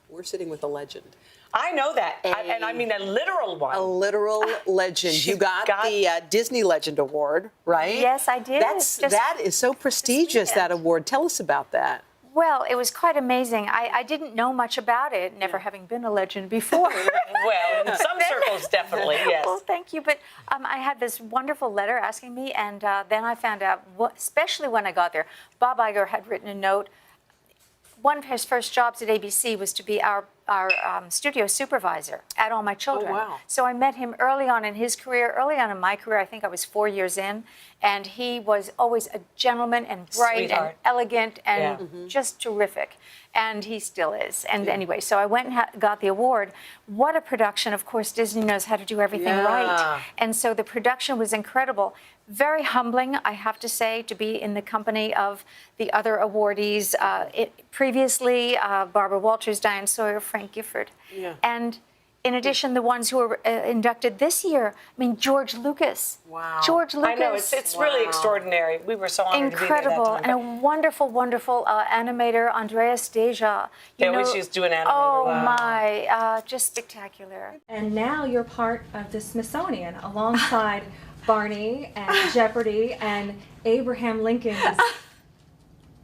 We're sitting with a legend. I know that, and I mean a literal one. A literal legend. You got the Disney Legend Award, right? Yes, I did. That is so prestigious, that award. Tell us about that. Well, it was quite amazing. I didn't know much about it, never having been a legend before. Well, in some circles, definitely, yes. Well, thank you. But I had this wonderful letter asking me, and then I found out, especially when I got there, Bob Iger had written a note. One of his first jobs at ABC was to be our studio supervisor at All My Children. Oh, wow. So I met him early on in his career, early on in my career. I think I was 4 years in. And he was always a gentleman and bright and elegant and just terrific. And he still is. And anyway, so I went and got the award. What a production. Of course, Disney knows how to do everything right. And so the production was incredible. Very humbling, I have to say, to be in the company of the other awardees. Previously, Barbara Walters, Diane Sawyer, Frank Gifford. And in addition, the ones who were inducted this year, I mean, George Lucas. Wow. George Lucas. I know, it's really extraordinary. We were so honored to be there Incredible. that time. And a wonderful, wonderful animator, Andreas Deja. They always used to do an animator. Oh, my, just spectacular. And now you're part of the Smithsonian alongside Barney and Jeopardy and Abraham Lincoln's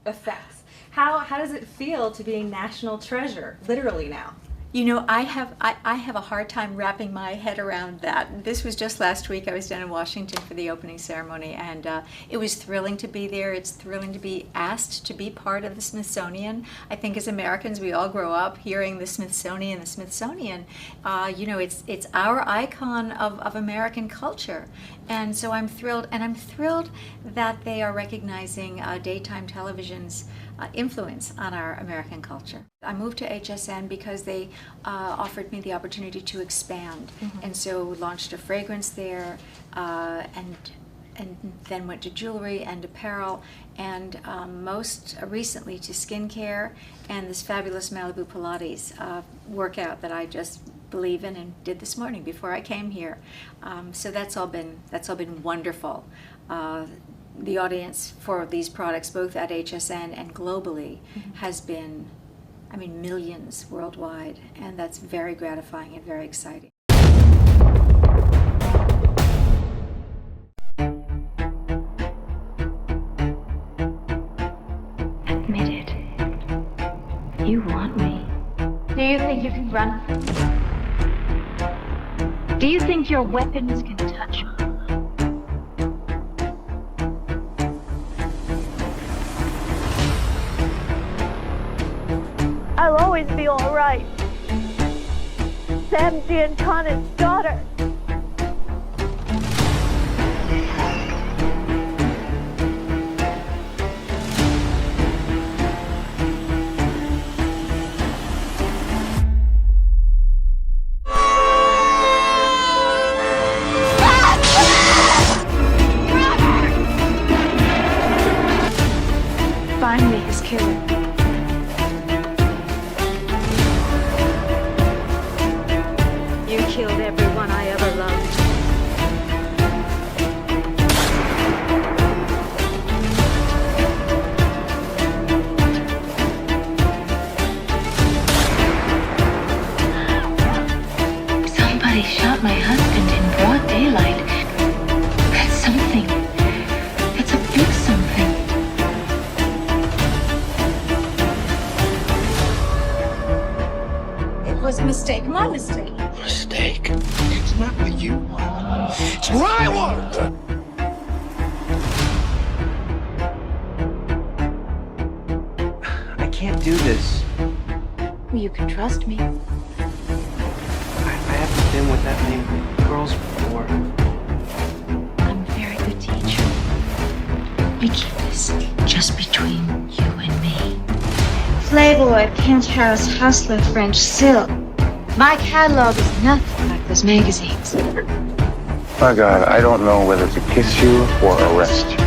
effects. How does it feel to be a national treasure, literally now? You know, I have a hard time wrapping my head around that. This was just last week. I was down in Washington for the opening ceremony, and it was thrilling to be there. It's thrilling to be asked to be part of the Smithsonian. I think as Americans, we all grow up hearing the Smithsonian. The Smithsonian, you know, it's our icon of American culture. And so I'm thrilled, and I'm thrilled that they are recognizing daytime television's influence on our American culture. I moved to HSN because they offered me the opportunity to expand, and so launched a fragrance there, and then went to jewelry and apparel, and most recently to skincare and this fabulous Malibu Pilates workout that I just believe in and did this morning before I came here. So that's all been wonderful. The audience for these products, both at HSN and globally, has been, I mean, millions worldwide, and that's very gratifying and very exciting. Admit it. You want me. Do you think you can run? Do you think your weapons can touch me? I'll always be all right. Sam Giancana's daughter. Find me his killer. You killed everyone I ever loved. Somebody shot my husband in broad daylight. That's something. That's a big something. It was a mistake, my mistake. Mistake? It's not what you want. It's what I want! I can't do this. You can trust me. I haven't been with that many girls before. I'm a very good teacher. We keep this just between you and me. Playboy, Penthouse, Hustler, French Silk. My catalog is nothing like those magazines. My God, I don't know whether to kiss you or arrest you.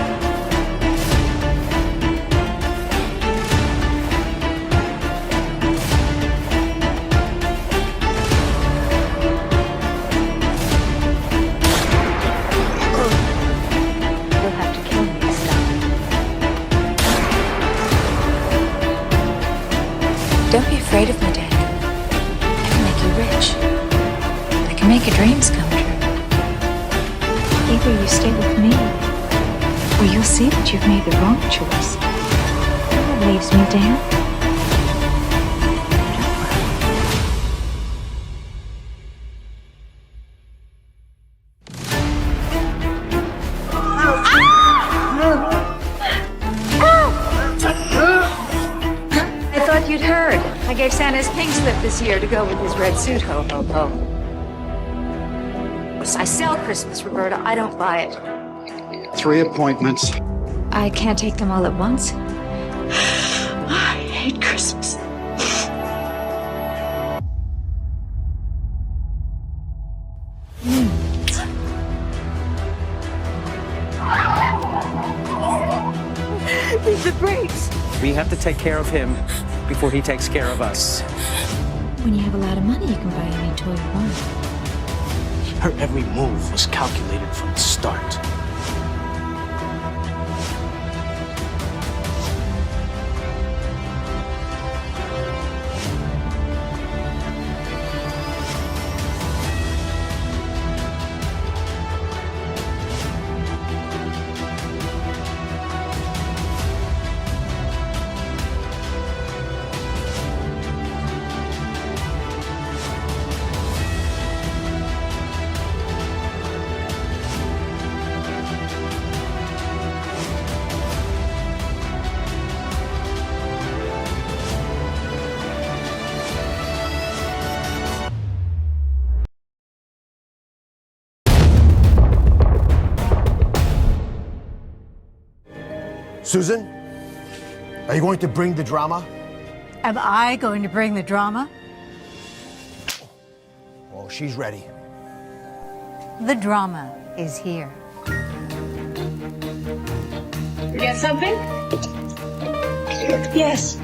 You'll have to kill me this time. Don't be afraid of me, Dad. that you've made the wrong choice. That leaves me, Dan. I thought you'd heard. I gave Santa his pink slip this year to go with his red suit. Ho, ho, ho. I sell Christmas, Roberta. I don't buy it. 3 appointments. I can't take them all at once. I hate Christmas. The brakes. We have to take care of him before he takes care of us. When you have a lot of money, you can buy any toy you want. Her every move was calculated from the start. Susan, are you going to bring the drama? Am I going to bring the drama? Oh, she's ready. The drama is here. You got something? Yes.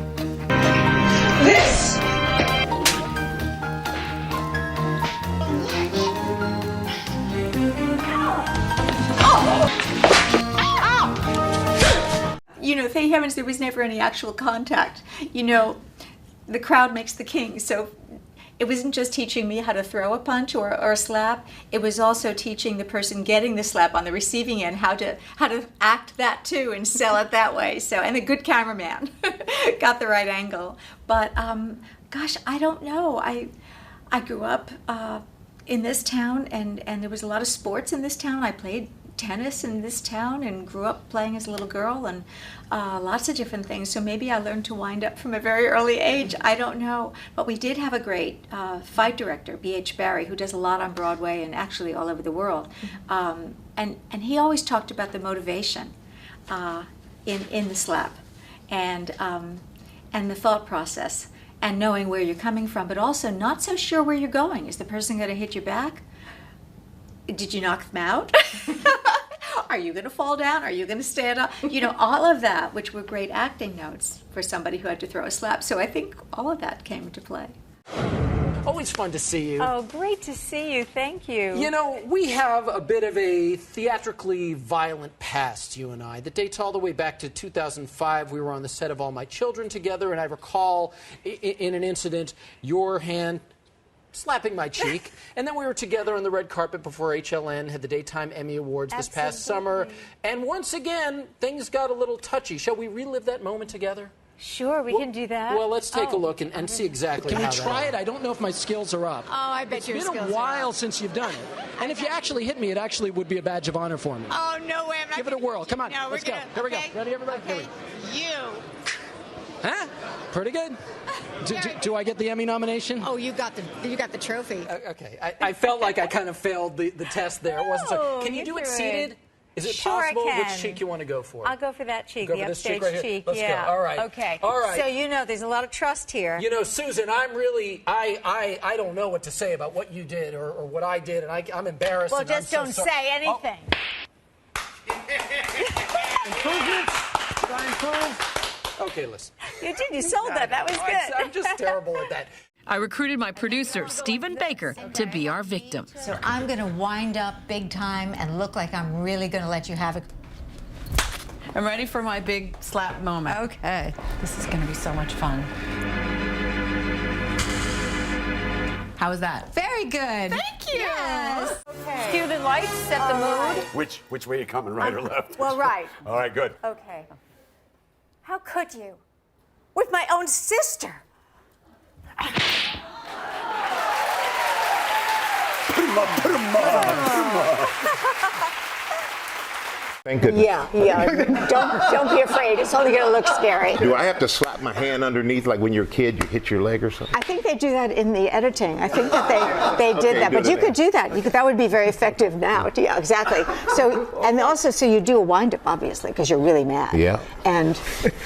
This! You know, thank heavens there was never any actual contact. You know, the crowd makes the king, so it wasn't just teaching me how to throw a punch or a slap, it was also teaching the person getting the slap on the receiving end how to act that too and sell it that way. So, and a good cameraman got the right angle. But gosh, I don't know. I grew up in this town and there was a lot of sports in this town. I played tennis in this town and grew up playing as a little girl and lots of different things. So maybe I learned to wind up from a very early age. I don't know. But we did have a great fight director, B.H. Barry, who does a lot on Broadway and actually all over the world. And he always talked about the motivation in the slap and the thought process and knowing where you're coming from, but also not so sure where you're going. Is the person going to hit your back? Did you knock them out? Are you going to fall down? Are you going to stand up? You know, all of that, which were great acting notes for somebody who had to throw a slap. So I think all of that came into play. Always fun to see you. Oh, great to see you. Thank you. You know, we have a bit of a theatrically violent past, you and I, that dates all the way back to 2005. We were on the set of All My Children together, and I recall in an incident your hand slapping my cheek, and then we were together on the red carpet before HLN had the Daytime Emmy Awards this past summer, and once again, things got a little touchy. Shall we relive that moment together? Sure, we can do that. Well, let's take a look and see exactly how that Can we try it? I don't know if my skills are up. Oh, I bet your skills are up. It's been a while since you've done it. And if you actually hit me, it actually would be a badge of honor for me. Oh, no way. Give it a whirl. Come on. No, Let's go. Here we go. Ready, everybody? Okay. Here we go. Huh? Pretty good. Do I get the Emmy nomination? Oh, you got the trophy. Okay. I felt like I kind of failed the test there. It wasn't so. Can you do it seated? Is it possible? I can. Which cheek you want to go for? I'll go for that cheek, Go the for this cheek upstage right here? cheek. Let's yeah. go. All right. Okay. All right. So you know, there's a lot of trust here. You know, Susan, I'm really, I don't know what to say about what you did or what I did, and I'm embarrassed. Well, and just I'm don't so sorry. say anything. Improvements? Did I improve? Okay, listen. You did. You sold that. That was good. I'm just terrible at that. I recruited my producer, Stephen Baker, to be our victim. So I'm going to wind up big time and look like I'm really going to let you have it. I'm ready for my big slap moment. Okay. This is going to be so much fun. How was that? Very good. Thank you. Yes. Okay. Cue the lights, set the mood. Which way you coming, right or left? Well, right. All right, good. Okay. How could you? With my own sister. Put him up. Thank goodness. Yeah. Don't be afraid. It's only going to look scary. Do I have to slap my hand underneath like when you're a kid, you hit your leg or something? I think they do that in the editing. I think that they did that. But you could do that. That would be very effective now. Yeah, exactly. So, and also, so you do a wind-up, obviously, because you're really mad. Yeah. And,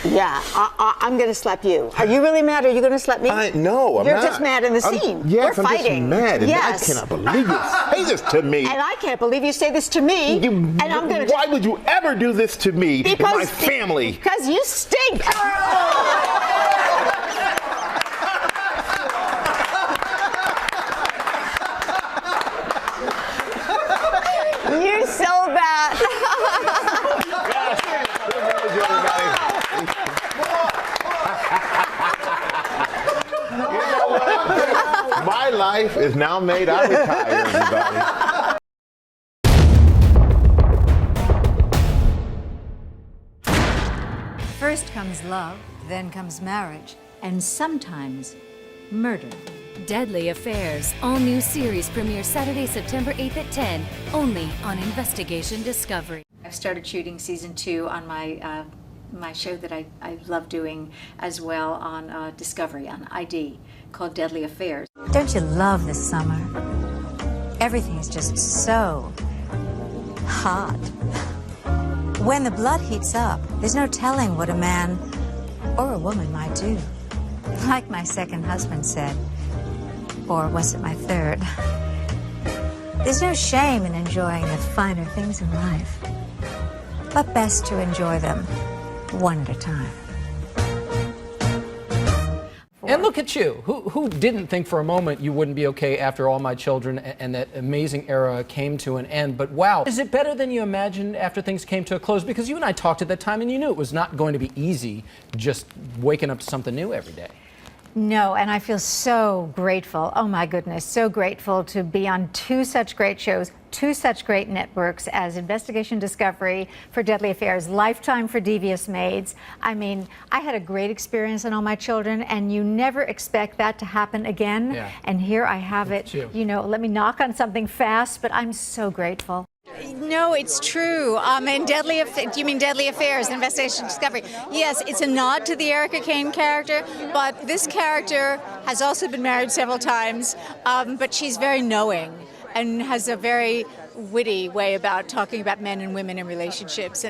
yeah, I'm going to slap you. Are you really mad? Are you going to slap me? No, I'm You're not. just mad in the scene. Yes, We're I'm fighting. just mad. And yes. I cannot believe you say this to me. And I can't believe you say this to me. And I'm going to. Why would you ever do this to me and my family? Because you stink. You're so bad. You know what? My life is now made. I retire, everybody. First comes love, then comes marriage, and sometimes murder. Deadly Affairs, all-new series premieres Saturday, September 8th at 10, only on Investigation Discovery. I've started shooting season 2 on my my show that I love doing as well on Discovery, on ID, called Deadly Affairs. Don't you love this summer? Everything is just so hot. When the blood heats up, there's no telling what a man or a woman might do. Like my second husband said, or was it my third? There's no shame in enjoying the finer things in life, but best to enjoy them one at a time. And look at you. Who didn't think for a moment you wouldn't be okay after All My Children and that amazing era came to an end? But wow, is it better than you imagined after things came to a close? Because you and I talked at that time and you knew it was not going to be easy just waking up to something new every day. No, and I feel so grateful. Oh my goodness, so grateful to be on 2 such great shows, 2 such great networks as Investigation Discovery for Deadly Affairs, Lifetime for Devious Maids. I mean, I had a great experience on All My Children, and you never expect that to happen again. Yeah. And here I have it. You know, let me knock on something fast, but I'm so grateful. No, it's true. And do you mean Deadly Affairs, Investigation Discovery? Yes, it's a nod to the Erica Kane character, but this character has also been married several times, but she's very knowing and has a very witty way about talking about men and women and relationships.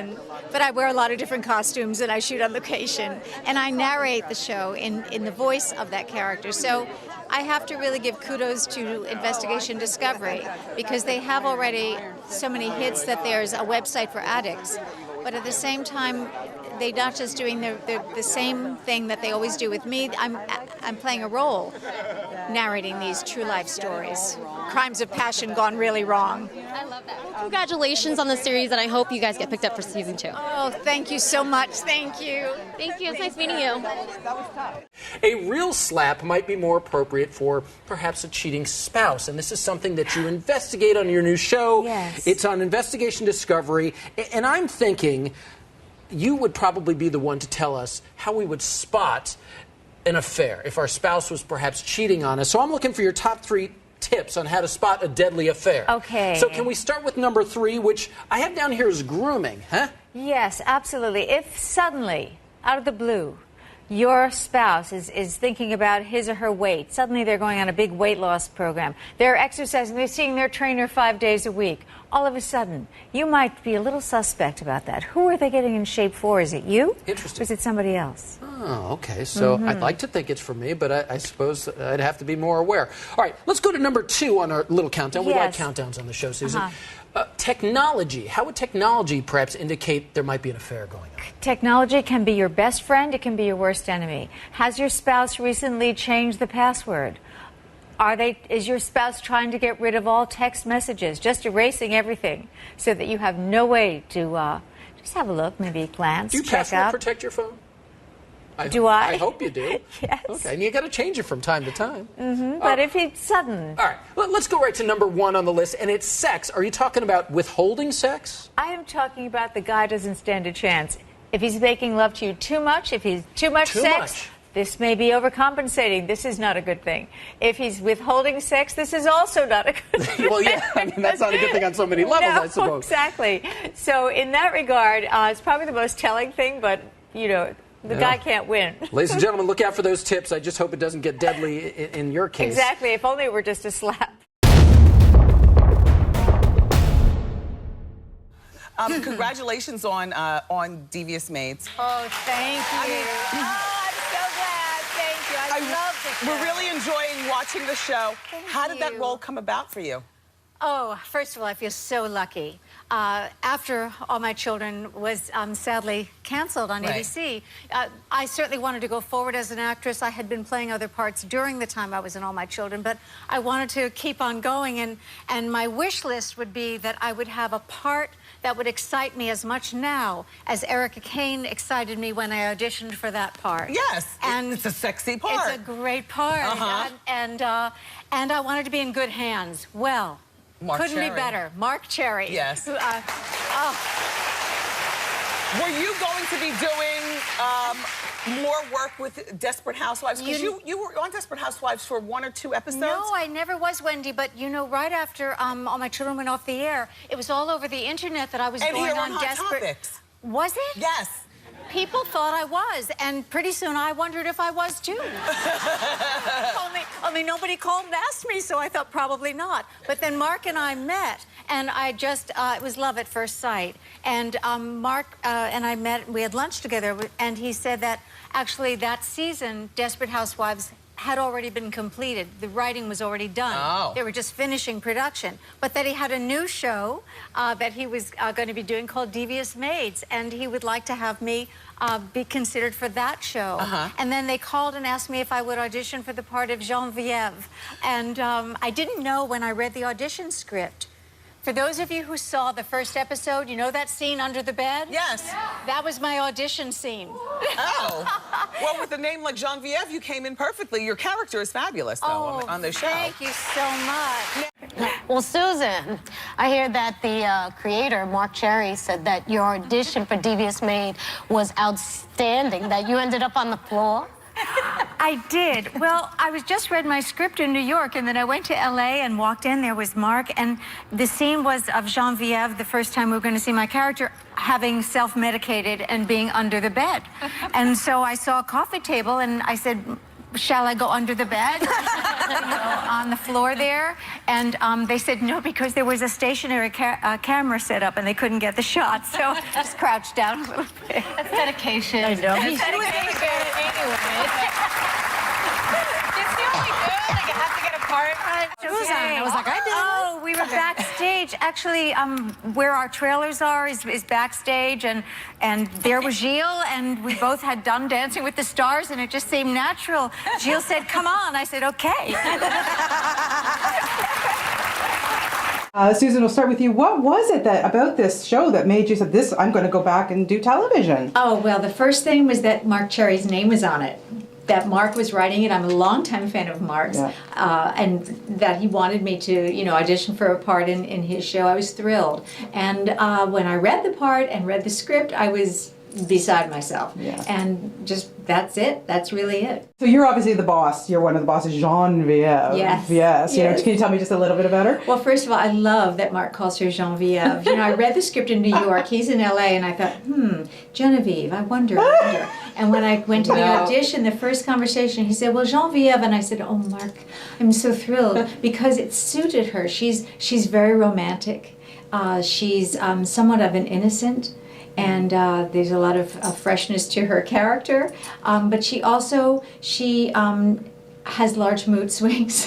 But I wear a lot of different costumes and I shoot on location, and I narrate the show in the voice of that character. So I have to really give kudos to Investigation Discovery because they have already so many hits that there's a website for addicts. But at the same time, they're not just doing the same thing that they always do with me. I'm playing a role, narrating these true life stories. Crimes of passion gone really wrong. I love that. Congratulations on the series, and I hope you guys get picked up for season 2. Oh, thank you so much. Thank you. Thank you. It's nice meeting you. A real slap might be more appropriate for perhaps a cheating spouse, and this is something that you investigate on your new show. Yes. It's on Investigation Discovery, and I'm thinking you would probably be the one to tell us how we would spot an affair if our spouse was perhaps cheating on us. So I'm looking for your top 3 tips on how to spot a deadly affair. Okay. So can we start with number 3, which I have down here as grooming, huh? Yes, absolutely. If suddenly, out of the blue, your spouse is thinking about his or her weight, suddenly they're going on a big weight loss program, they're exercising, they're seeing their trainer 5 days a week, all of a sudden, you might be a little suspect about that. Who are they getting in shape for? Is it you? Interesting. Or is it somebody else? Oh, okay. So I'd like to think it's for me, but I suppose I'd have to be more aware. All right, let's go to number 2 on our little countdown. We like countdowns on the show, Susan. Technology. How would technology perhaps indicate there might be an affair going on? Technology can be your best friend. It can be your worst enemy. Has your spouse recently changed the password? Is your spouse trying to get rid of all text messages, just erasing everything so that you have no way to just have a look, maybe glance, Do you check password out? protect your phone? Do I? I hope you do. Yes. Okay, and you got to change it from time to time. But if it's sudden. All right, let's go right to number 1 on the list, and it's sex. Are you talking about withholding sex? I am talking about the guy doesn't stand a chance. If he's making love to you too much, if he's too much sex, this may be overcompensating. This is not a good thing. If he's withholding sex, this is also not a good thing. Well, yeah, I mean, that's not a good thing on so many levels, I suppose. Exactly. So in that regard, it's probably the most telling thing, but, you know, the guy can't win. Ladies and gentlemen, look out for those tips. I just hope it doesn't get deadly in your case. Exactly. If only it were just a slap. Congratulations on Devious Maids. Oh, thank you. I'm so glad. Thank you. I love the show. We're really enjoying watching the show. How did that you. role come about for you? Oh, first of all, I feel so lucky. After All My Children was sadly canceled on ABC, I certainly wanted to go forward as an actress. I had been playing other parts during the time I was in All My Children, but I wanted to keep on going, and my wish list would be that I would have a part that would excite me as much now as Erica Kane excited me when I auditioned for that part. Yes, and it's a sexy part. It's a great part, and I wanted to be in good hands. Well, couldn't be better. Mark Cherry. Yes. Were you going to be doing more work with Desperate Housewives? Because you were on Desperate Housewives for 1 or 2 episodes. No, I never was, Wendy. But you know, right after All My Children went off the air, it was all over the internet that I was going on Hot Desperate. Topics. Was it? Yes. People thought I was, and pretty soon I wondered if I was too. only nobody called and asked me, so I thought probably not. But then Mark and I met, and I just, it was love at first sight. And Mark and I met, we had lunch together, and he said that actually that season, Desperate Housewives had already been completed. The writing was already done. Oh. They were just finishing production. But that he had a new show that he was going to be doing called Devious Maids, and he would like to have me be considered for that show. And then they called and asked me if I would audition for the part of Genevieve. And I didn't know when I read the audition script. For those of you who saw the first episode, you know that scene under the bed? Yes. That was my audition scene. Oh. Well, with a name like Genevieve, you came in perfectly. Your character is fabulous, though, on the show. Thank you so much. Well, Susan, I hear that the creator, Mark Cherry, said that your audition for Devious Maid was outstanding, that you ended up on the floor. I did. Well, I was just read my script in New York, and then I went to LA and walked in. There was Mark, and the scene was of Genevieve, the first time we were going to see my character, having self-medicated and being under the bed. And so I saw a coffee table, and I said, shall I go under the bed? On the floor there. And they said no, because there was a stationary camera set up and they couldn't get the shot. So I just crouched down a little bit. That's dedication. I know. That's dedication anyway. It's the only good. Like, you have to get a part. I was like, I did. Oh, we were backstage. Actually, where our trailers are is backstage, and there was Gilles, and we both had done Dancing with the Stars, and it just seemed natural. Gilles said, "Come on." I said, "Okay." Susan, we'll start with you. What was it about this show that made you say, "This, I'm going to go back and do television"? Oh, well, the first thing was that Mark Cherry's name was on it. That Mark was writing it. I'm a longtime fan of Mark's, and that he wanted me to, audition for a part in his show. I was thrilled. And when I read the part and read the script, I was beside myself. Yeah. And just, that's it. That's really it. So you're obviously the boss. You're one of the bosses, Genevieve. Yes. Yes. Can you tell me just a little bit about her? Well, first of all, I love that Mark calls her Genevieve. I read the script in New York. He's in LA, and I thought, Genevieve, I wonder. And when I went to the audition, the first conversation, he said, well, Genevieve. And I said, oh, Mark, I'm so thrilled because it suited her. She's very romantic. She's somewhat of an innocent. And there's a lot of freshness to her character, but she has large mood swings.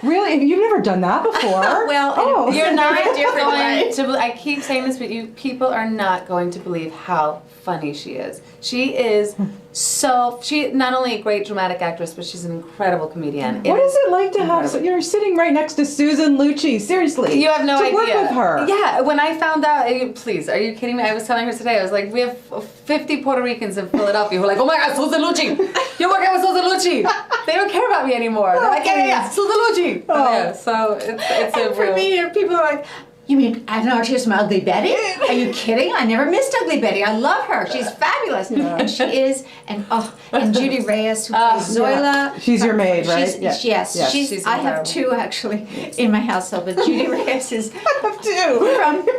Really? You've never done that before? Well, you're not going to. I keep saying this, but people are not going to believe how funny she is. She is So she not only a great dramatic actress, but she's an incredible comedian. What is it like to have? You're sitting right next to Susan Lucci. Seriously, you have no idea. To work with her. Yeah, when I found out, please, are you kidding me? I was telling her today. I was like, we have 50 Puerto Ricans in Philadelphia who are like, oh my God, Susan Lucci, you're working with Susan Lucci. They don't care about me anymore. They're like, yeah, Susan Lucci. Oh. Yeah, so it's a for me, people are like, you mean an artist from Ugly Betty? Are you kidding? I never missed Ugly Betty. I love her. She's fabulous. Yeah. And she is. And Judy Reyes, who plays Zoila. Yeah. She's your maid, right? Yes. She's I have two, actually, in my household. But Judy Reyes is I have two.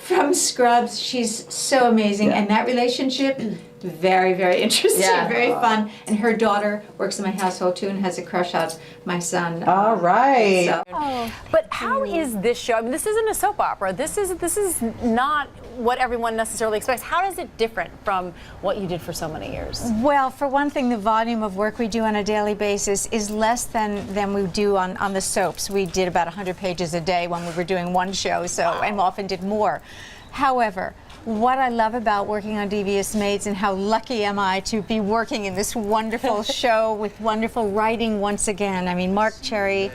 From Scrubs. She's so amazing. Yeah. And that relationship, very, very interesting, very fun. And her daughter works in my household, too, and has a crush on my son. All right. So. But how is this show? I mean, this isn't a soap opera. This is not what everyone necessarily expects. How is it different from what you did for so many years? Well, for one thing, the volume of work we do on a daily basis is less than we do on the soaps. We did about 100 pages a day when we were doing one show, and often did more. However, what I love about working on Devious Maids, and how lucky am I to be working in this wonderful show with wonderful writing once again. I mean, Mark Cherry,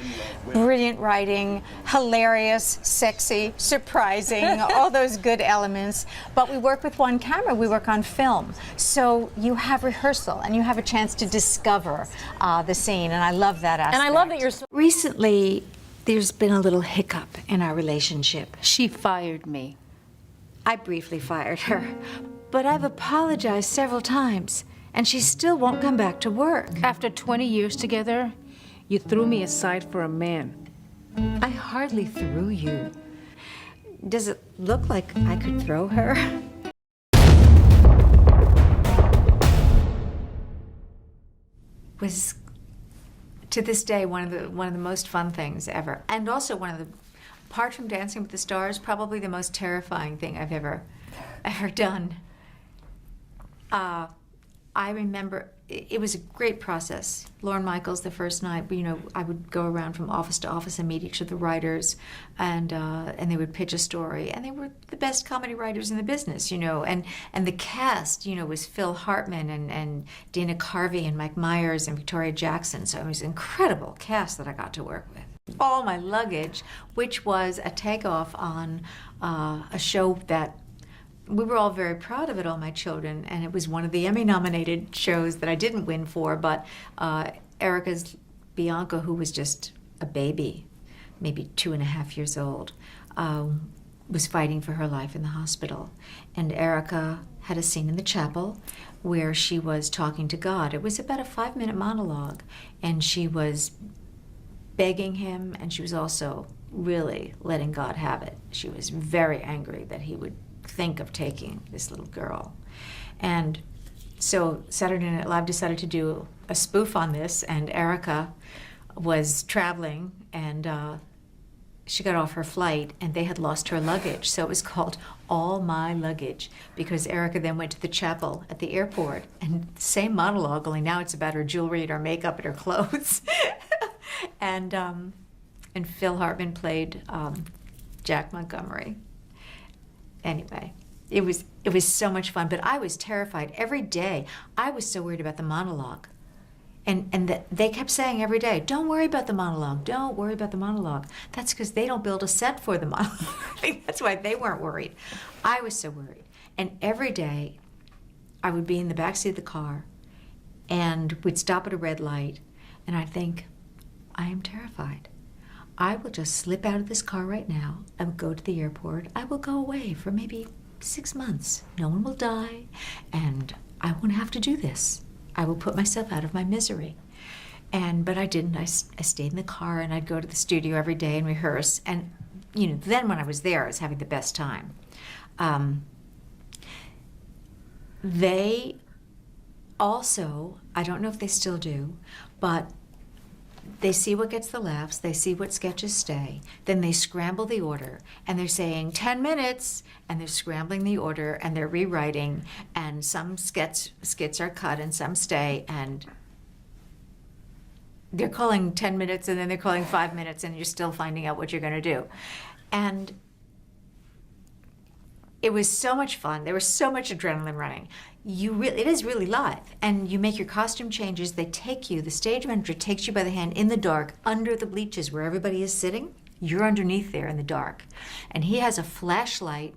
brilliant writing, hilarious, sexy, surprising, all those good elements. But we work with one camera, we work on film. So you have rehearsal and you have a chance to discover the scene, and I love that aspect. And I love that you're Recently, there's been a little hiccup in our relationship. She fired me. I briefly fired her, but I've apologized several times, and she still won't come back to work. After 20 years together, you threw me aside for a man. I hardly threw you. Does it look like I could throw her? Was, to this day, one of the most fun things ever, and also one of the, apart from Dancing with the Stars, probably the most terrifying thing I've ever done. I remember it was a great process. Lorne Michaels, the first night, I would go around from office to office and meet each of the writers, and they would pitch a story, and they were the best comedy writers in the business, and the cast, was Phil Hartman and Dana Carvey and Mike Myers and Victoria Jackson. So it was an incredible cast that I got to work with. All my luggage, which was a takeoff on a show that we were all very proud of it, all my children, and it was one of the Emmy-nominated shows that I didn't win for, but Erica's Bianca, who was just a baby, maybe 2.5 years old, was fighting for her life in the hospital. And Erica had a scene in the chapel where she was talking to God. It was about a 5-minute monologue, and she was begging him, and she was also really letting God have it. She was very angry that he would think of taking this little girl. And so Saturday Night Live decided to do a spoof on this, and Erica was traveling, and she got off her flight, and they had lost her luggage. So it was called All My Luggage, because Erica then went to the chapel at the airport, and same monologue, only now it's about her jewelry and her makeup and her clothes. And Phil Hartman played Jack Montgomery. Anyway, it was so much fun, but I was terrified every day. I was so worried about the monologue, and they kept saying every day, "Don't worry about the monologue. Don't worry about the monologue." That's because they don't build a set for the monologue. I think that's why they weren't worried. I was so worried, and every day, I would be in the backseat of the car, and we'd stop at a red light, and I'd think, I am terrified. I will just slip out of this car right now. I will go to the airport. I will go away for maybe 6 months. No one will die, and I won't have to do this. I will put myself out of my misery. But I didn't. I stayed in the car, and I'd go to the studio every day and rehearse. And then when I was there, I was having the best time. They also, I don't know if they still do, but they see what gets the laughs, they see what sketches stay, then they scramble the order, and they're saying 10 minutes, and they're scrambling the order, and they're rewriting, and some skits are cut and some stay, and they're calling 10 minutes, and then they're calling 5 minutes, and you're still finding out what you're gonna do. And it was so much fun. There was so much adrenaline running. it is really live, and you make your costume changes. They take you, the stage manager takes you by the hand in the dark under the bleachers where everybody is sitting. You're underneath there in the dark, and he has a flashlight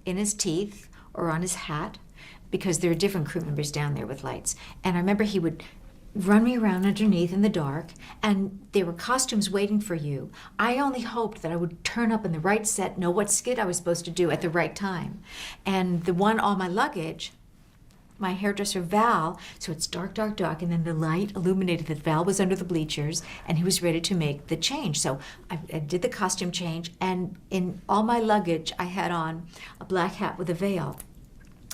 in his teeth or on his hat, because there are different crew members down there with lights. And I remember he would run me around underneath in the dark, and there were costumes waiting for you. I only hoped that I would turn up in the right set, know what skit I was supposed to do at the right time. And the one, All My Luggage, my hairdresser Val, so it's dark, dark, dark, and then the light illuminated that Val was under the bleachers, and he was ready to make the change. So I did the costume change, and in All My Luggage, I had on a black hat with a veil.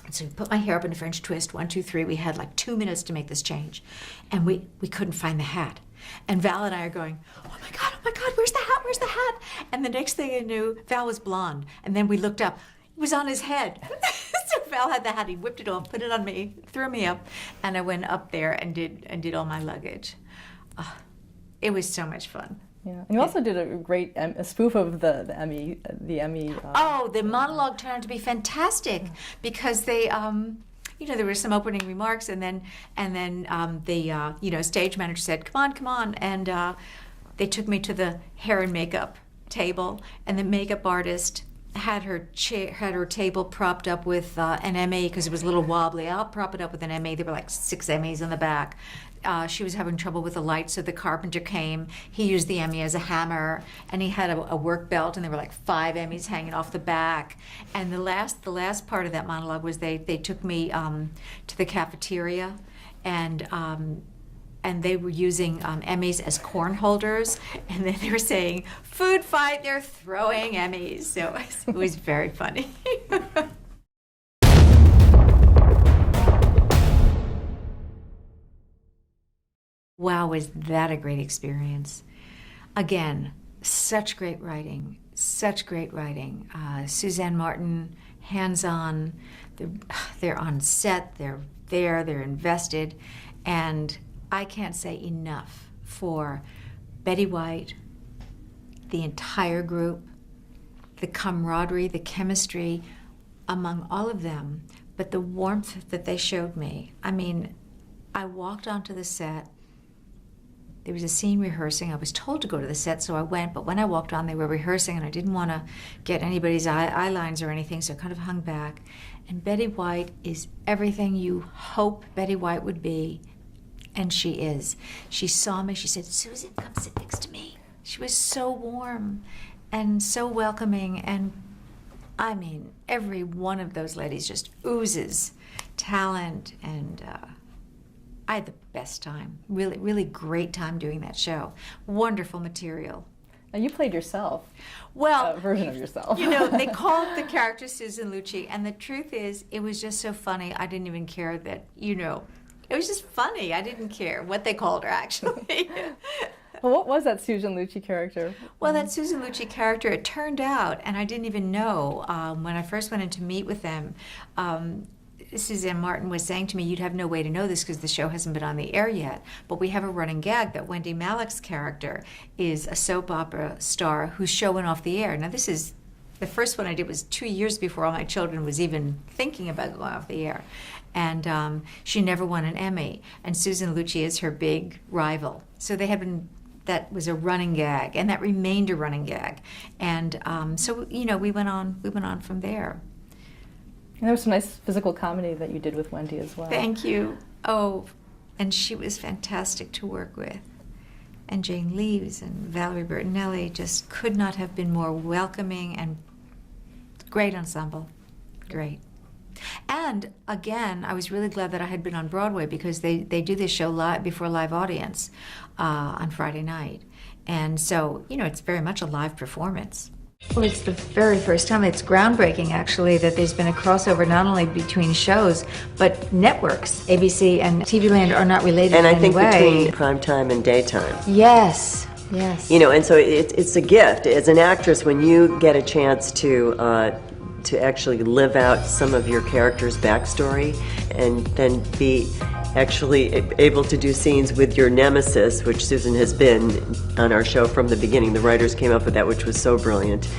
So we put my hair up in a French twist, 1, 2, 3. We had like 2 minutes to make this change. And we couldn't find the hat. And Val and I are going, oh my God, where's the hat, where's the hat? And the next thing I knew, Val was blonde. And then we looked up, it was on his head. So Val had the hat, he whipped it off, put it on me, threw me up. And I went up there and did All My Luggage. It was so much fun. Yeah, and you also did a great a spoof of the Emmy. The monologue turned out to be fantastic because they, there were some opening remarks, and then the stage manager said, "Come on," and they took me to the hair and makeup table, and the makeup artist had her table propped up with an Emmy because it was a little wobbly. I'll prop it up with an Emmy. There were like 6 Emmys on the back. She was having trouble with the light, so the carpenter came. He used the Emmy as a hammer, and he had a work belt, and there were like 5 Emmys hanging off the back. And the last part of that monologue was they took me to the cafeteria, and they were using Emmys as corn holders, and then they were saying, "Food fight, they're throwing Emmys." So it was very funny. Wow, was that a great experience. Again, such great writing, such great writing. Suzanne Martin, hands-on, they're on set, they're there, they're invested, and I can't say enough for Betty White, the entire group, the camaraderie, the chemistry among all of them, but the warmth that they showed me. I mean, I walked onto the set. There was a scene rehearsing. I was told to go to the set, so I went, but when I walked on, they were rehearsing, and I didn't want to get anybody's eye lines or anything, so I kind of hung back. And Betty White is everything you hope Betty White would be, and she is. She saw me, she said, "Susan, come sit next to me." She was so warm and so welcoming, and I mean, every one of those ladies just oozes talent, and I had the best time. Really, really great time doing that show. Wonderful material. And you played yourself. Well, a version of yourself. They called the character Susan Lucci, and the truth is, it was just so funny. I didn't even care that, it was just funny. I didn't care what they called her, actually. Well, what was that Susan Lucci character? Well, that Susan Lucci character, it turned out, and I didn't even know, when I first went in to meet with them, Suzanne Martin was saying to me, "You'd have no way to know this because the show hasn't been on the air yet, but we have a running gag that Wendy Malick's character is a soap opera star who's showing off the air." Now, this is, the first one I did was 2 years before All My Children was even thinking about going off the air. And she never won an Emmy, and Susan Lucci is her big rival. So they had been, that was a running gag, and that remained a running gag. And so, we went on from there. And there was some nice physical comedy that you did with Wendy as well. Thank you. Oh, and she was fantastic to work with. And Jane Leaves and Valerie Bertinelli just could not have been more welcoming, and great ensemble. Great. And again, I was really glad that I had been on Broadway, because they do this show live before a live audience on Friday night. And so, it's very much a live performance. Well, it's the very first time, it's groundbreaking actually, that there's been a crossover not only between shows, but networks. ABC and TV Land are not related in any way. And I think between primetime and daytime. Yes, yes. And so it's a gift. As an actress, when you get a chance to actually live out some of your character's backstory, and then be actually able to do scenes with your nemesis, which Susan has been on our show from the beginning. The writers came up with that, which was so brilliant.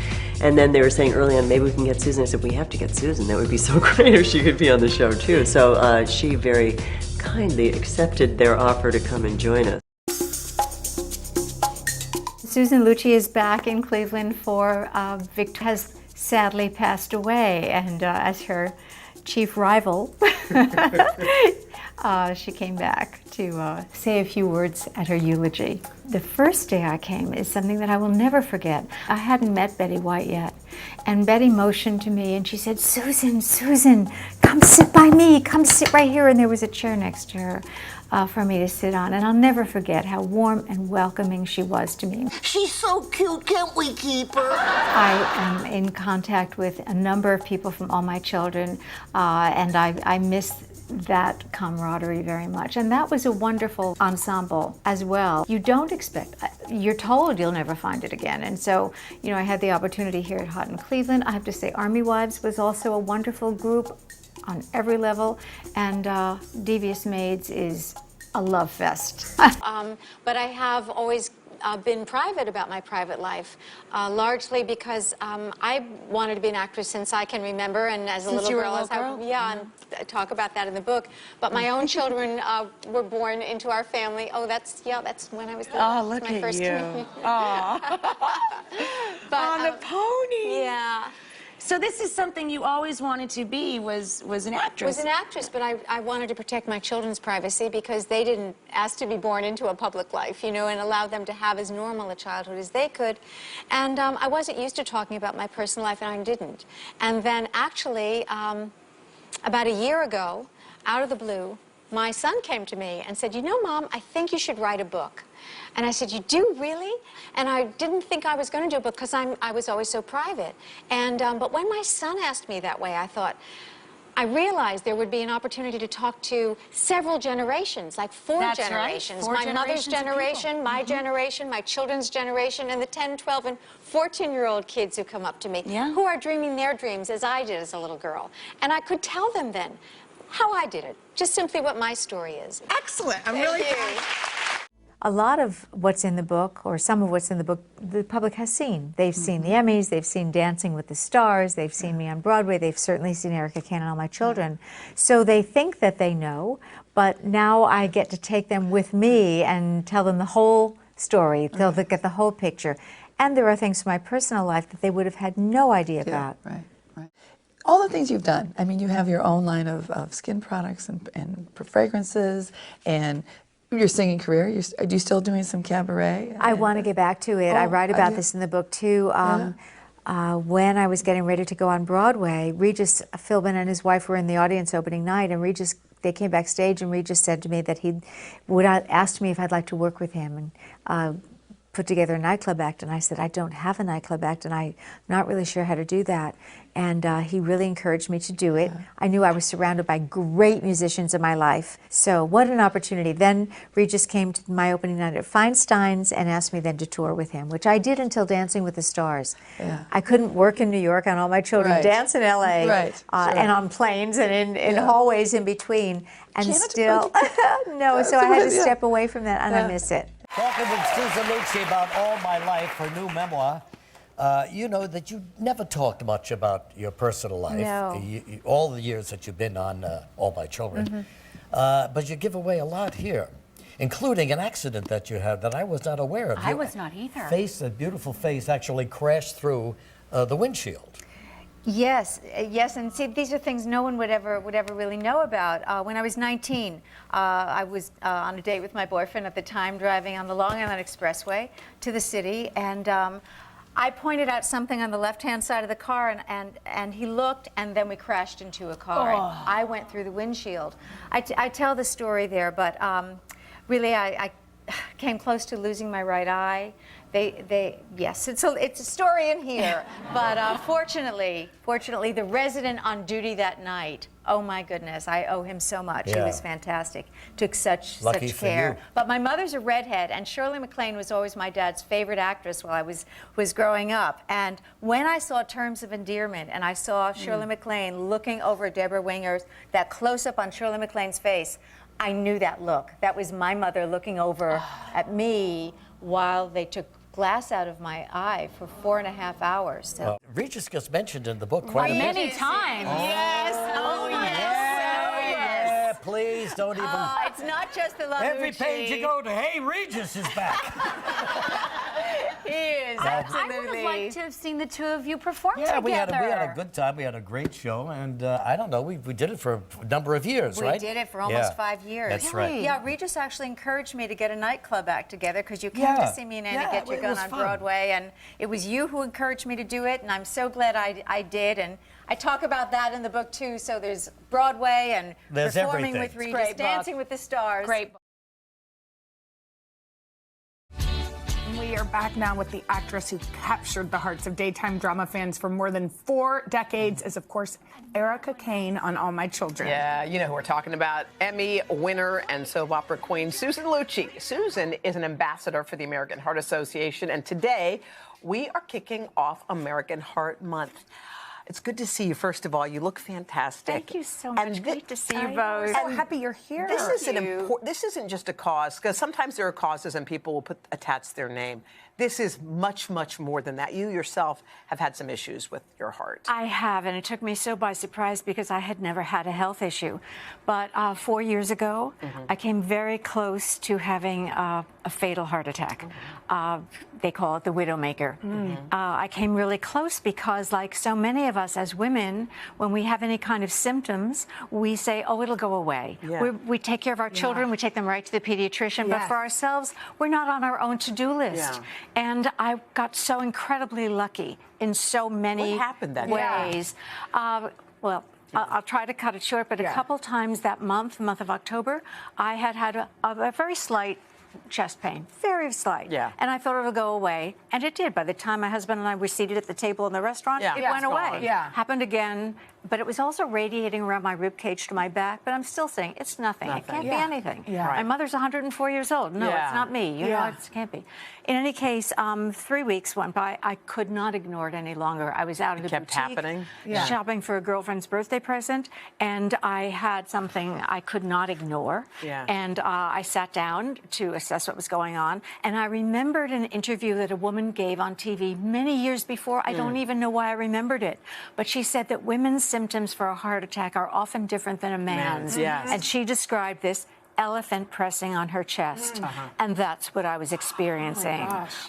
And then they were saying early on, maybe we can get Susan. I said, we have to get Susan. That would be so great if she could be on the show too. So she very kindly accepted their offer to come and join us. Susan Lucci is back in Cleveland for Victor has sadly passed away, and as her chief rival, she came back to say a few words at her eulogy. The first day I came is something that I will never forget. I hadn't met Betty White yet, and Betty motioned to me and she said, Susan, Susan, come sit by me, come sit right here. And there was a chair next to her for me to sit on, and I'll never forget how warm and welcoming she was to me. She's so cute, can't we keep her? I am in contact with a number of people from All My Children, and I miss that camaraderie very much. And that was a wonderful ensemble as well. You don't expect, you're told you'll never find it again. And so, you know, I had the opportunity here at Hot in Cleveland. I have to say Army Wives was also a wonderful group on every level, and Devious Maids is a love fest. But I have always been private about my private life, largely because I wanted to be an actress since I can remember, and as a little girl, and I talk about that in the book. But my own children were born into our family. Oh, that's when I was the, look my at first you. On a pony. Yeah. So this is something you always wanted to be, was an actress. Was an actress, but I wanted to protect my children's privacy because they didn't ask to be born into a public life, you know, and allow them to have as normal a childhood as they could. And I wasn't used to talking about my personal life, and I didn't. And then actually, about a year ago, out of the blue, my son came to me and said, you know, Mom, I think you should write a book. And I said, you do, really? And I didn't think I was going to do a book because I was always so private. And but when my son asked me that way, I thought, I realized there would be an opportunity to talk to several generations, like four generations. Four my mother's generation, my generation, my children's generation, and the 10, 12, and 14-year-old kids who come up to me, who are dreaming their dreams as I did as a little girl. And I could tell them then how I did it, just simply what my story is. Excellent. I'm really proud. A lot of what's in the book, or some of what's in the book, the public has seen. They've seen the Emmys, they've seen Dancing with the Stars, they've seen me on Broadway, they've certainly seen Erica Kane and All My Children. So they think that they know, but now I get to take them with me and tell them the whole story. They'll get the whole picture. And there are things from my personal life that they would have had no idea about. Right. All the things you've done. I mean, you have your own line of skin products and fragrances, and your singing career. Are you still doing some cabaret? I want to get back to it. I write about this in the book too. When I was getting ready to go on Broadway, Regis Philbin and his wife were in the audience opening night, and they came backstage, and Regis said to me that he asked me if I'd like to work with him and put together a nightclub act. And I said, I don't have a nightclub act, and I'm not really sure how to do that. And he really encouraged me to do it. I knew I was surrounded by great musicians in my life. So what an opportunity. Then Regis came to my opening night at Feinstein's and asked me then to tour with him, which I did until Dancing with the Stars. I couldn't work in New York on All My Children, dance in LA, and on planes and in hallways in between. And still, no, so I had to step away from that, and I miss it. Talking with Susan Lucci about All My Life, her new memoir. You know that you never talked much about your personal life, all the years that you've been on All My Children. But you give away a lot here, including an accident that you had that I was not aware of. I was not either. A beautiful face actually crashed through the windshield. Yes, and see, these are things no one would ever really know about. When I was 19, I was on a date with my boyfriend at the time, driving on the Long Island Expressway to the city, and I pointed out something on the left-hand side of the car, and he looked, and then we crashed into a car. And I went through the windshield. I tell the story there, but really I came close to losing my right eye. Yes, it's a story in here, but fortunately, the resident on duty that night, oh my goodness, I owe him so much. He was fantastic, took such care. But my mother's a redhead, and Shirley MacLaine was always my dad's favorite actress while I was growing up. And when I saw Terms of Endearment, and I saw Shirley MacLaine looking over Deborah Winger, that close-up on Shirley MacLaine's face, I knew that look. That was my mother looking over at me while they took glass out of my eye for 4.5 hours. So. Regis gets mentioned in the book quite a bit. Many times. Yes. Oh, Yeah, please don't even. It's not just the Lucci. Every page you go to, hey, Regis is back. He is, absolutely. I would have liked to have seen the two of you perform Yeah, together. we had a good time. We had a great show, and I don't know, we did it for a number of years, right? We did it for almost 5 years. That's right. Yeah, Regis actually encouraged me to get a nightclub act together because you came to see me and Annie Get Your Gun on Broadway, and it was you who encouraged me to do it, and I'm so glad I did. And I talk about that in the book too. So there's Broadway and there's performing everything. with Regis, Dancing with the Stars. Great. We are back now with the actress who captured the hearts of daytime drama fans for more than 4 decades is, of course, Erica Kane on All My Children. Yeah, you know who we're talking about. Emmy winner and soap opera queen Susan Lucci. Susan is an ambassador for the American Heart Association, and today we are kicking off American Heart Month. It's good to see you, first of all. You look fantastic. Thank you so much. Great to see you both. I'm so happy you're here. This isn't just a cause, because sometimes there are causes and people will attach their name. This is much, much more than that. You yourself have had some issues with your heart. I have, and it took me so by surprise because I had never had a health issue. But 4 years ago, I came very close to having a fatal heart attack. They call it the widowmaker. I came really close because, like so many of us as women, when we have any kind of symptoms, we say, oh, it'll go away. We take care of our children, we take them right to the pediatrician, but for ourselves, we're not on our own to-do list. And I got so incredibly lucky in so many ways. Well, I'll try to cut it short, but a couple times that month, the month of October, I had a very slight chest pain, very slight. And I thought it would go away, and it did. By the time my husband and I were seated at the table in the restaurant, it went away. Happened again, but it was also radiating around my rib cage to my back, but I'm still saying it's nothing. It can't be anything. My mother's 104 years old. No, it's not me. You know, it can't be. In any case, 3 weeks went by. I could not ignore it any longer. I was out in the boutique shopping for a girlfriend's birthday present, and I had something I could not ignore. And I sat down to assess what was going on, and I remembered an interview that a woman gave on TV many years before. I don't even know why I remembered it, but she said that women's symptoms for a heart attack are often different than a man's. And she described this elephant pressing on her chest. And that's what I was experiencing.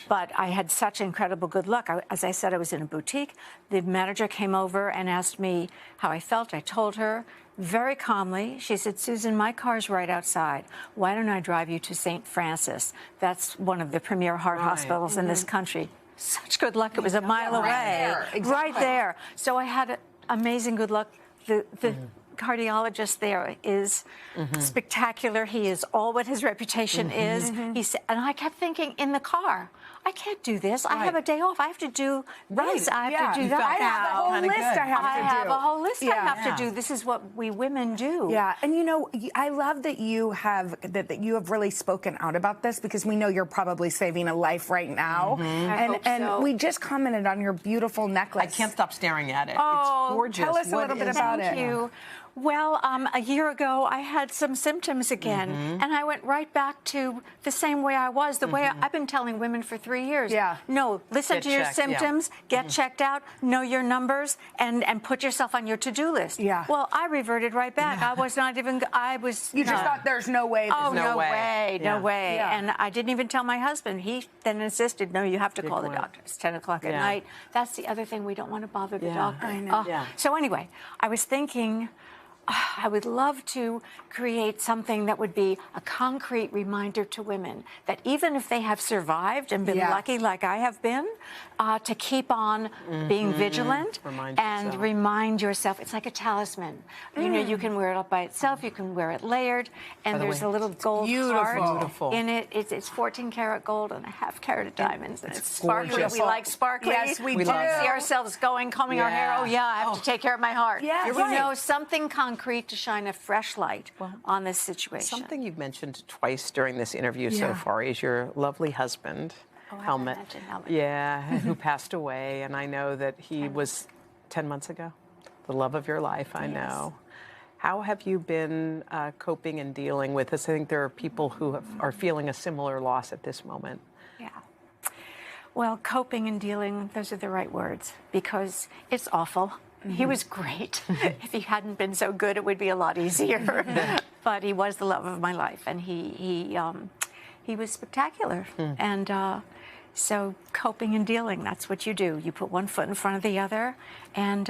But I had such incredible good luck. As I said, I was in a boutique. The manager came over and asked me how I felt. I told her very calmly. She said, Susan, my car's right outside. Why don't I drive you to St. Francis? That's one of the premier heart hospitals in this country. Such good luck. It was a mile away. Right there. So I had amazing good luck. The cardiologist there is spectacular. He is all what his reputation is. He said, and I kept thinking in the car, I can't do this. I have a day off. I have to do this. I have to do that. I have a whole list I have to do. I have a whole list I have to do. This is what we women do. Yeah, and you know, I love that you have really spoken out about this, because we know you're probably saving a life right now. And we just commented on your beautiful necklace. I can't stop staring at it. Oh, it's gorgeous. Tell us a little bit about it. Thank you. Well, a year ago, I had some symptoms again, and I went right back to the same way I was, the way I've been telling women for 3 years. No, listen to your symptoms, get checked out, know your numbers, and put yourself on your to-do list. Well, I reverted right back. I was not even, You just thought there's no way. Oh, no way. And I didn't even tell my husband. He then insisted, no, you have to call the doctor. It's 10 o'clock at night. That's the other thing. We don't want to bother the doctor. I know. So anyway, I was thinking, I would love to create something that would be a concrete reminder to women that even if they have survived and been lucky like I have been, to keep on being vigilant and remind yourself. It's like a talisman. You know, you can wear it up by itself, you can wear it layered, and there's a little gold heart in it. It's 14 karat gold and a half carat of diamonds, and it's sparkly. We like sparkly. Yes, we do. See ourselves combing our hair. Oh yeah, I have to take care of my heart. You know, something concrete to shine a fresh light on this situation. Something you've mentioned twice during this interview so far is your lovely husband, Helmut. Who passed away, and I know that he was 10 months ago. The love of your life, I know. How have you been coping and dealing with this? I think there are people who are feeling a similar loss at this moment. Well, coping and dealing, those are the right words, because it's awful. He was great. If he hadn't been so good, it would be a lot easier. But he was the love of my life, and he was spectacular. And so coping and dealing, that's what you do. You put one foot in front of the other, and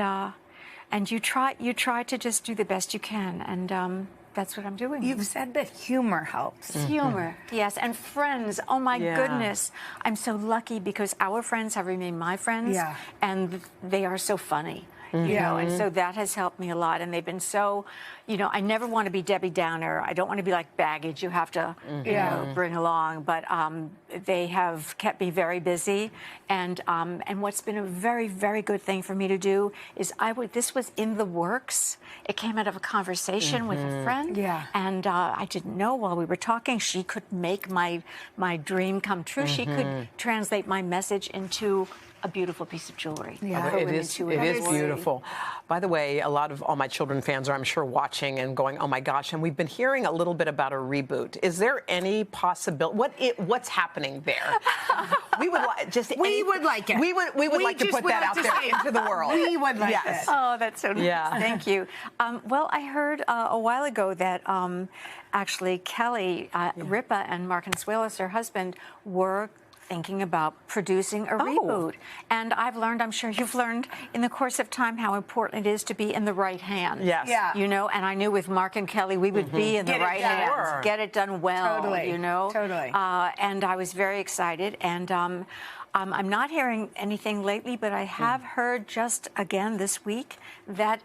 you try to just do the best you can, and that's what I'm doing. You've said that humor helps. Humor, yes, and friends. Oh my goodness, I'm so lucky because our friends have remained my friends, and they are so funny. You know, and so that has helped me a lot. And they've been so, you know, I never want to be Debbie Downer. I don't want to be like baggage you have to, you know, bring along. But they have kept me very busy. And what's been a very, very good thing for me to do is this was in the works. It came out of a conversation with a friend. And I didn't know while we were talking, she could make my dream come true. She could translate my message into a beautiful piece of jewelry. It is beautiful. By the way, a lot of All My Children fans are, I'm sure, watching and going, oh my gosh, and we've been hearing a little bit about a reboot. Is there any possibility? What's happening there? We would like it. We would like to put that out there into the world. We would like it. Oh, that's so nice. Thank you. Well, I heard a while ago that actually Kelly Ripa and Mark Consuelos, her husband, were thinking about producing a reboot. And I've learned, I'm sure you've learned in the course of time, how important it is to be in the right hands. You know, and I knew with Mark and Kelly, we would be in the right hands. Get it done well, you know. And I was very excited. And I'm not hearing anything lately, but I have heard just again this week that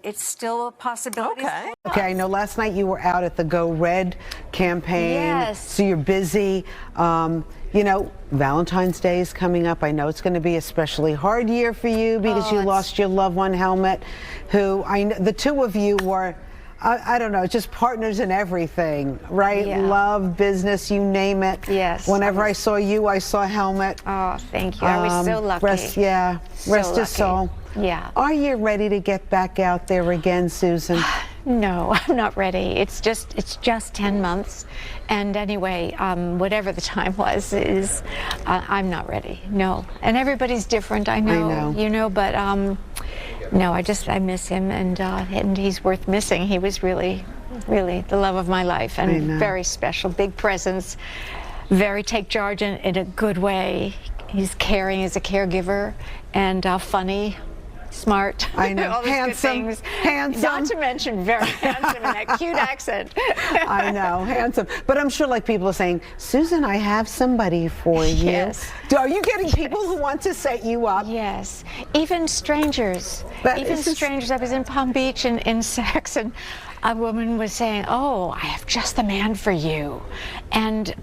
it's still a possibility. Okay, I know last night you were out at the Go Red campaign. Yes. So you're busy. You know, Valentine's Day is coming up. I know it's going to be a especially hard year for you because you lost your loved one, Helmut, who the two of you were, I don't know, just partners in everything, right? Love, business, you name it. Yes. Whenever I saw you, I saw Helmut. Oh, thank you. I was so lucky. Rest his soul. Yeah. Are you ready to get back out there again, Susan? No, I'm not ready. It's just 10 months. And anyway, whatever the time was, I'm not ready. No. And everybody's different, I know. You know, but no, I miss him, and he's worth missing. He was really, really the love of my life, and very special, big presence, very take charge in a good way. He's caring as a caregiver, and funny. Smart. I know. All those handsome. Good things. Handsome. Not to mention very handsome and that cute accent. I know. Handsome. But I'm sure like people are saying, Susan, I have somebody for you. Yes. Are you getting people who want to set you up? Yes. Even strangers. Strangers. I was in Palm Beach in Saks, and a woman was saying, oh, I have just the man for you. And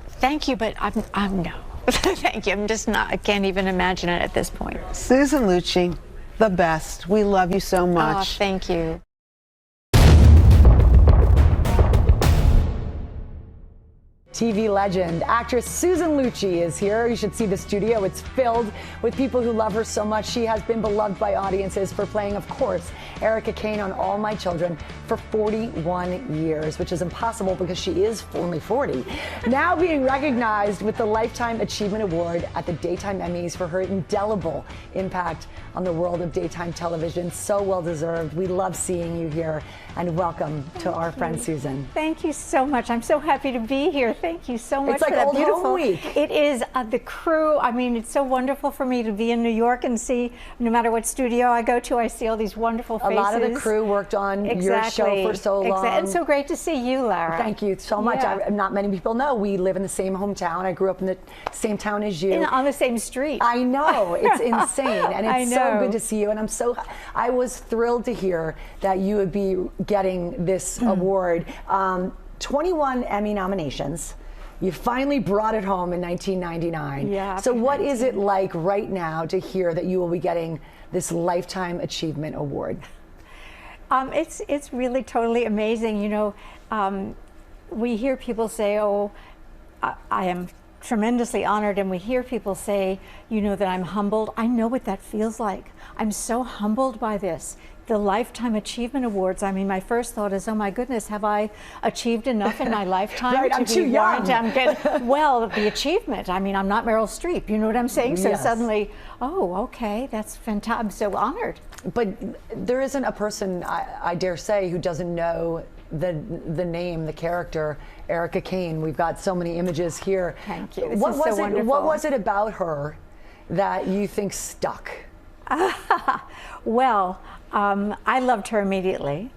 thank you, but I'm no. Thank you. I'm just not, I can't even imagine it at this point. Susan Lucci, the best. We love you so much. Oh, thank you. TV legend, actress Susan Lucci is here. You should see the studio. It's filled with people who love her so much. She has been beloved by audiences for playing, of course, Erica Kane on All My Children for 41 years, which is impossible because she is only 40. Now being recognized with the Lifetime Achievement Award at the Daytime Emmys for her indelible impact on the world of daytime television. So well deserved. We love seeing you here, and welcome to our friend Susan. Thank you so much. I'm so happy to be here. Thank you so much It's like for that old beautiful home week. It is the crew. I mean, it's so wonderful for me to be in New York and see, no matter what studio I go to, I see all these wonderful faces. A lot of the crew worked on your show for so long. And so great to see you, Lara. Thank you so much. Not many people know we live in the same hometown. I grew up in the same town as you. On the same street. I know. It's insane. And it's I know. so good to see you. And I was thrilled to hear that you would be getting this award. 21 Emmy nominations. You finally brought it home in 1999. Yeah. So what is it like right now to hear that you will be getting this Lifetime Achievement Award? It's really totally amazing. You know, we hear people say, oh, I am tremendously honored, and we hear people say, you know, that I'm humbled. I know what that feels like. I'm so humbled by this. The Lifetime Achievement Awards. I mean, my first thought is, oh my goodness, have I achieved enough in my lifetime Right, to I'm be too young. Well, the achievement. I mean, I'm not Meryl Streep. You know what I'm saying? So Yes. suddenly, oh, okay, that's fantastic. I'm so honored. But there isn't a person, I dare say, who doesn't know the name, the character, Erica Kane. We've got so many images here. Thank you. What This is so wonderful. What was it about her that you think stuck? Well, I loved her immediately.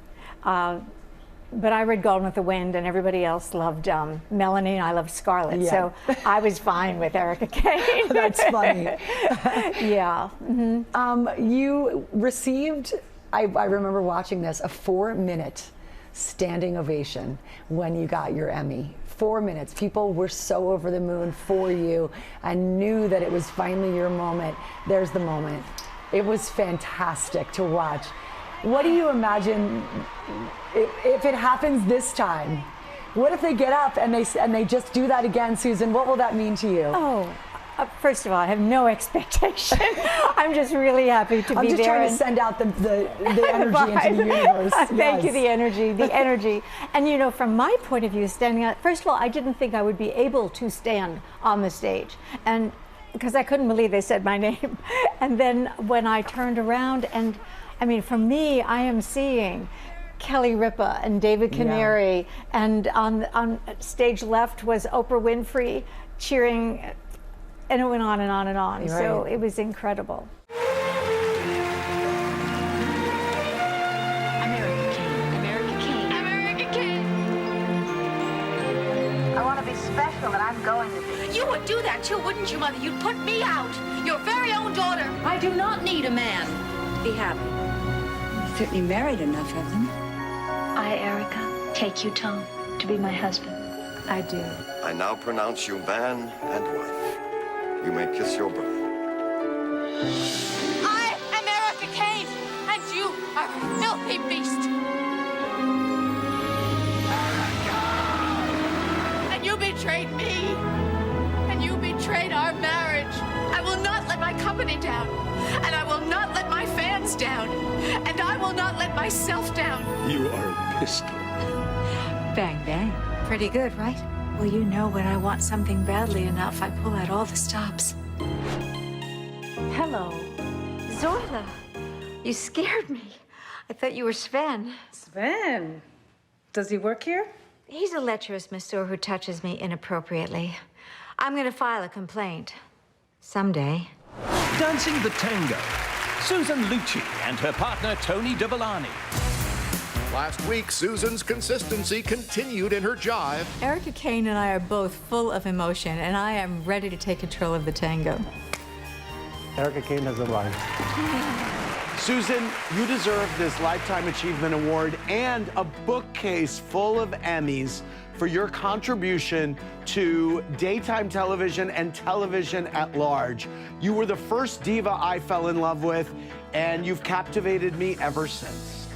But I read Gone with the Wind, and everybody else loved Melanie, and I loved Scarlett. Yeah. So I was fine with Erica Kane. That's funny. Yeah. Mm-hmm. You received, I remember watching this, a 4-minute standing ovation when you got your Emmy. 4 minutes. People were so over the moon for you and knew that it was finally your moment. There's the moment. It was fantastic to watch. What do you imagine if it happens this time? What if they get up and they just do that again, Susan? What will that mean to you? Oh, first of all, I have no expectation. I'm just really happy to be there. I'm just trying to send out the energy into the universe. Thank you, Yes. the energy. And you know, from my point of view, standing out, first of all, I didn't think I would be able to stand on the stage. And because I couldn't believe they said my name. And then when I turned around, and I mean, for me, I am seeing Kelly Ripa and David Canary, and on stage left was Oprah Winfrey cheering, and it went on and on and on. Right. So it was incredible. I'm Erica Kane. I'm Erica Kane. I'm Erica Kane. I want to be special, and I'm going to be. You would do that too, wouldn't you, Mother? You'd put me out, your very own daughter. I do not need a man to be happy. You've certainly married enough of them. I, Erica, take you, Tom, to be my husband. I do. I now pronounce you man and wife. You may kiss your bride. I am Erica Kane, and you are a filthy beast. And you betrayed me, and you betrayed our marriage. I will not let my company down, and I will not let my fans down, and I will not let myself down. You are a pistol. Bang, bang. Pretty good, right? Well, you know, when I want something badly enough, I pull out all the stops. Hello. Zoila, you scared me. I thought you were Sven. Sven? Does he work here? He's a lecherous masseur who touches me inappropriately. I'm going to file a complaint. Someday. Dancing the Tango. Susan Lucci and her partner Tony Dovolani. Last week, Susan's consistency continued in her jive. Erica Kane and I are both full of emotion, and I am ready to take control of the tango. Erica Kane has arrived. Susan, you deserve this Lifetime Achievement Award and a bookcase full of Emmys for your contribution to daytime television and television at large. You were the first diva I fell in love with, and you've captivated me ever since.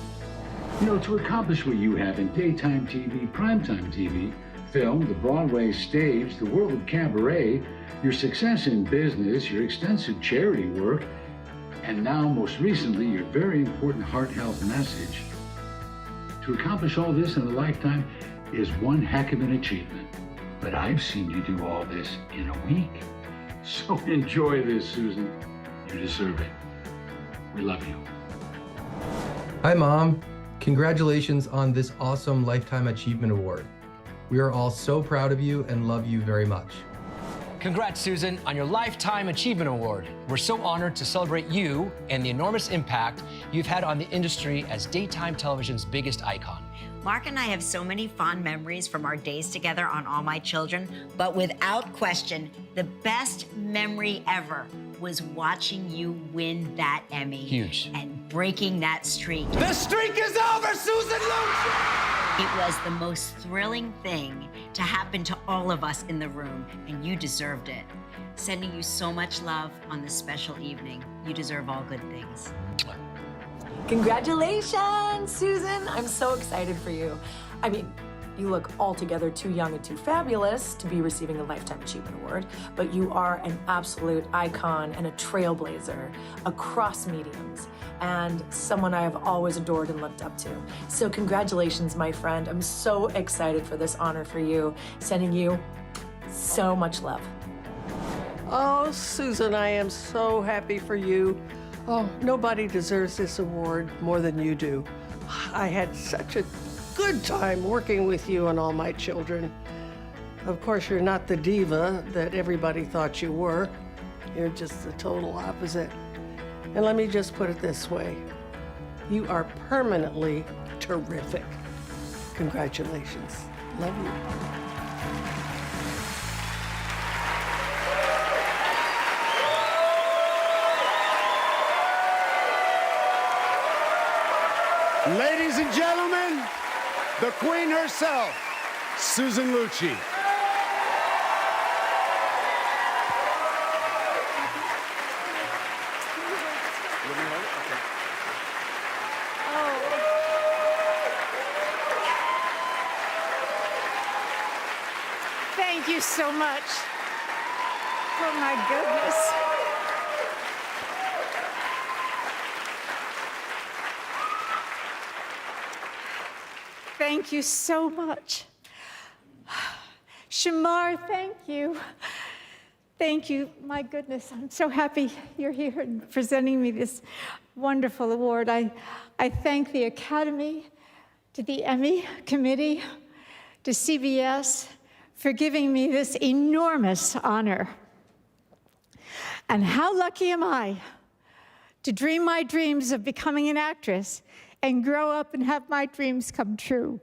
You know, to accomplish what you have in daytime TV, primetime TV, film, the Broadway stage, the world of cabaret, your success in business, your extensive charity work, and now, most recently, your very important heart health message. To accomplish all this in a lifetime is one heck of an achievement. But I've seen you do all this in a week. So enjoy this, Susan. You deserve it. We love you. Hi, Mom. Congratulations on this awesome Lifetime Achievement Award. We are all so proud of you and love you very much. Congrats, Susan, on your Lifetime Achievement Award. We're so honored to celebrate you and the enormous impact you've had on the industry as daytime television's biggest icon. Mark and I have so many fond memories from our days together on All My Children, but without question, the best memory ever was watching you win that Emmy. Huge. And breaking that streak. The streak is over, Susan Lucci! It was the most thrilling thing to happen to all of us in the room, and you deserved it. Sending you so much love on this special evening. You deserve all good things. Congratulations, Susan. I'm so excited for you. I mean, you look altogether too young and too fabulous to be receiving a Lifetime Achievement Award, but you are an absolute icon and a trailblazer across mediums. and someone I have always adored and looked up to. So congratulations, my friend. I'm so excited for this honor for you. Sending you so much love. Oh, Susan, I am so happy for you. Oh, nobody deserves this award more than you do. I had such a good time working with you and all my children. Of course, you're not the diva that everybody thought you were. You're just the total opposite. And let me just put it this way. You are permanently terrific. Congratulations. Love you. Ladies and gentlemen, the queen herself, Susan Lucci. Thank you so much. Oh my goodness. Thank you so much. Shamar, thank you. Thank you. My goodness, I'm so happy you're here and presenting me this wonderful award. I thank the Academy, to the Emmy committee, to CBS for giving me this enormous honor. And how lucky am I to dream my dreams of becoming an actress and grow up and have my dreams come true.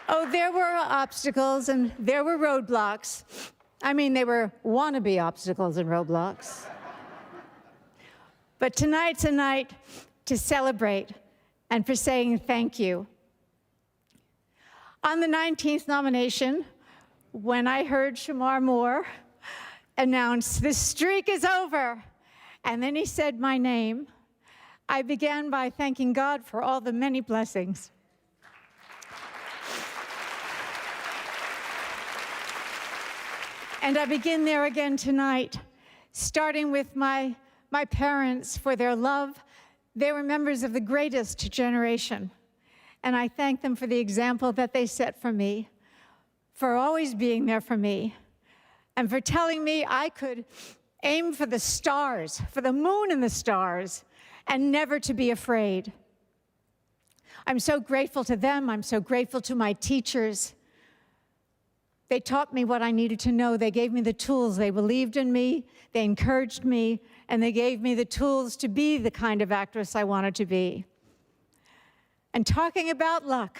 Oh, there were obstacles and there were roadblocks. I mean, they were wannabe obstacles and roadblocks. But tonight's a night to celebrate and for saying thank you. On the 19th nomination, when I heard Shamar Moore announce, "The streak is over," and then he said my name, I began by thanking God for all the many blessings. And I begin there again tonight, starting with my parents for their love. They were members of the greatest generation. And I thank them for the example that they set for me, for always being there for me, and for telling me I could aim for the stars, for the moon and the stars, and never to be afraid. I'm so grateful to them. I'm so grateful to my teachers. They taught me what I needed to know. They gave me the tools. They believed in me. They encouraged me. And they gave me the tools to be the kind of actress I wanted to be. And talking about luck,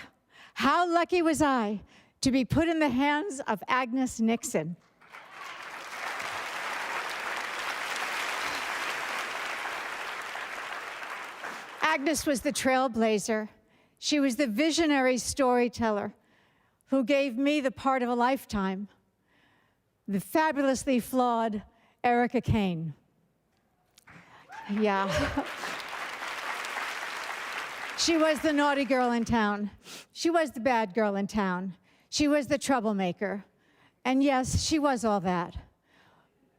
how lucky was I to be put in the hands of Agnes Nixon. Agnes was the trailblazer. She was the visionary storyteller who gave me the part of a lifetime, the fabulously flawed Erica Kane. Yeah. She was the naughty girl in town. She was the bad girl in town. She was the troublemaker. And yes, she was all that.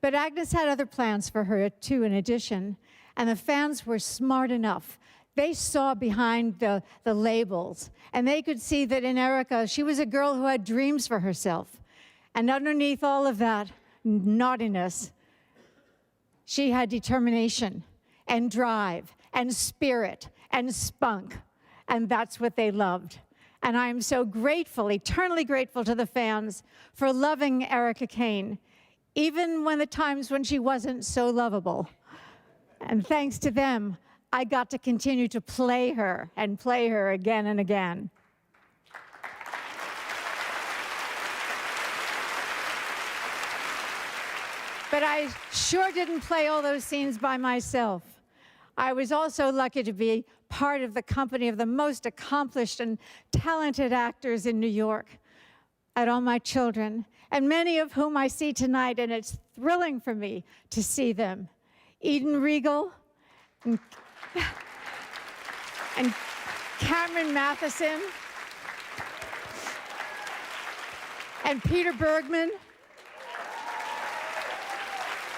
But Agnes had other plans for her, too, in addition. And the fans were smart enough. They saw behind the labels, and they could see that in Erica, she was a girl who had dreams for herself. And underneath all of that naughtiness, she had determination and drive and spirit and spunk, and that's what they loved. And I am so grateful, eternally grateful to the fans for loving Erica Kane, even when the times when she wasn't so lovable. And thanks to them, I got to continue to play her and play her again and again. But I sure didn't play all those scenes by myself. I was also lucky to be part of the company of the most accomplished and talented actors in New York at All My Children, and many of whom I see tonight, and it's thrilling for me to see them. Eden Regal, and Cameron Matheson, and Peter Bergman,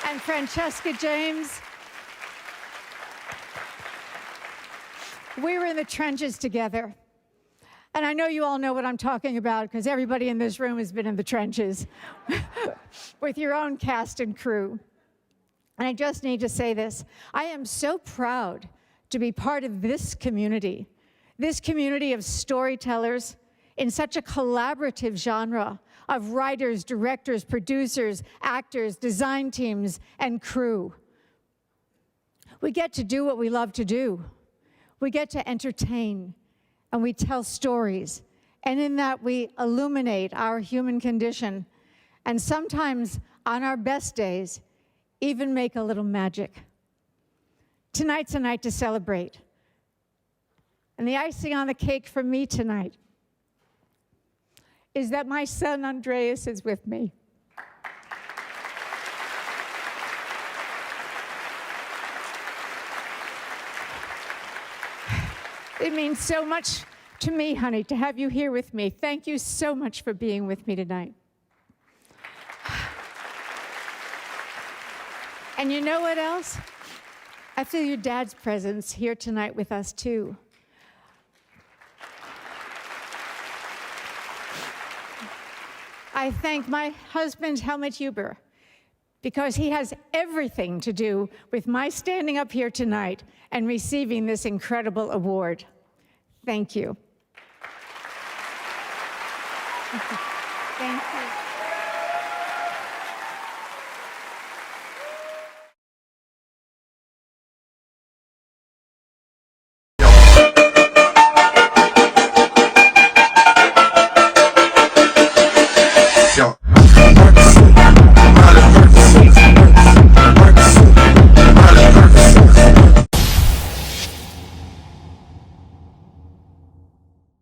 and Francesca James. We were in the trenches together. And I know you all know what I'm talking about because everybody in this room has been in the trenches with your own cast and crew. And I just need to say this. I am so proud to be part of this community of storytellers in such a collaborative genre of writers, directors, producers, actors, design teams, and crew. We get to do what we love to do. We get to entertain, and we tell stories. And in that, we illuminate our human condition. And sometimes, on our best days, even make a little magic. Tonight's a night to celebrate. And the icing on the cake for me tonight is that my son Andreas is with me. It means so much to me, honey, to have you here with me. Thank you so much for being with me tonight. And you know what else? I feel your dad's presence here tonight with us, too. I thank my husband, Helmut Huber, because he has everything to do with my standing up here tonight and receiving this incredible award. Thank you.